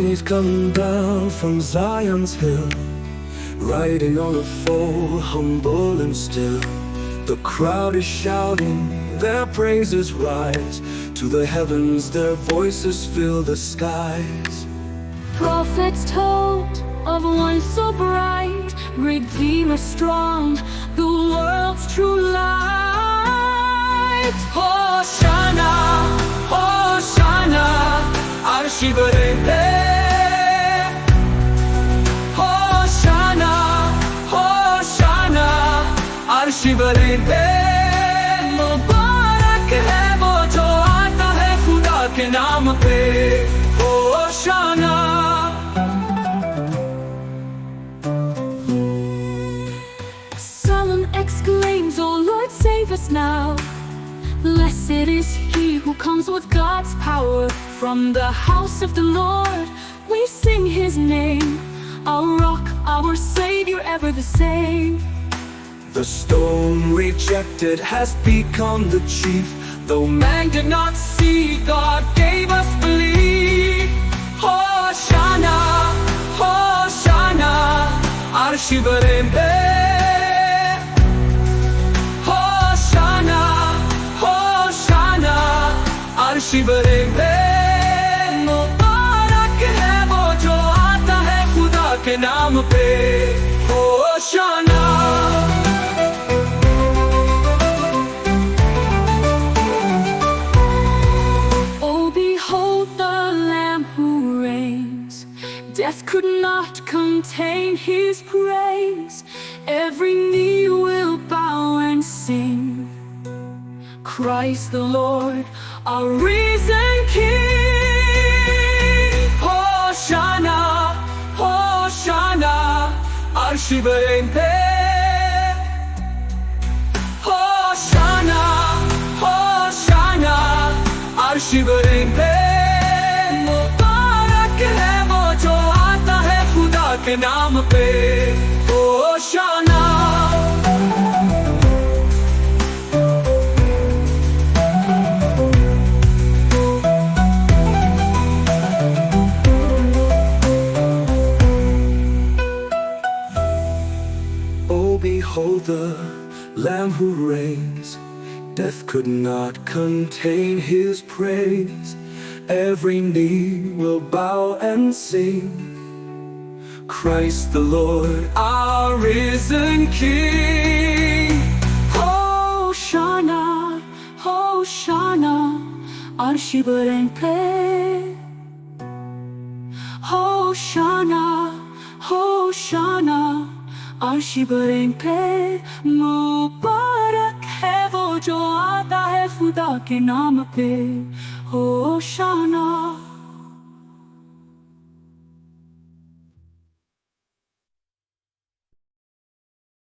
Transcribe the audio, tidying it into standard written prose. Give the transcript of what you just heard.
He's come down from Zion's hill, riding on a foal, humble and still. The crowd is shouting, their praises rise to the heavens, their voices fill the skies. Prophets told of one so bright, Redeemer strong, the world's true light. Hosanna, Hosanna, arshi bareng pe. Hosanna, Hosanna, arshi bareng pe. मुबारक है वो जो आता है खुदा के नाम पे. होशाना. Solemn exclaims, "Oh Lord, save us now. Blessed is he who comes with God's power. From the house of the Lord we sing his name, our rock, our Savior, ever the same." The stone rejected has become the chief. Though man did not see, God gave us belief. Hosanna, Hosanna, arshi bareng pe. Hosanna, Hosanna, arshi bareng pe. मुबारक है वो जो आता है खुदा के नाम पे. होशाना. Death could not contain his praise. Every knee will bow and sing. Christ the Lord, our risen King. Hosanna, Hosanna, arshi bareng pe. Hosanna, Hosanna, arshi bareng pe. के नाम पे. होशाना. Oh, behold the Lamb who reigns. Death could not contain his praise. Every knee will bow and sing. Christ the Lord, our risen King. Hosanna, Hosanna, arshi bareng pe. Hosanna, Hosanna, arshi bareng pe. मुबारक है वो जो आता है खुदा के नाम पे. होशाना.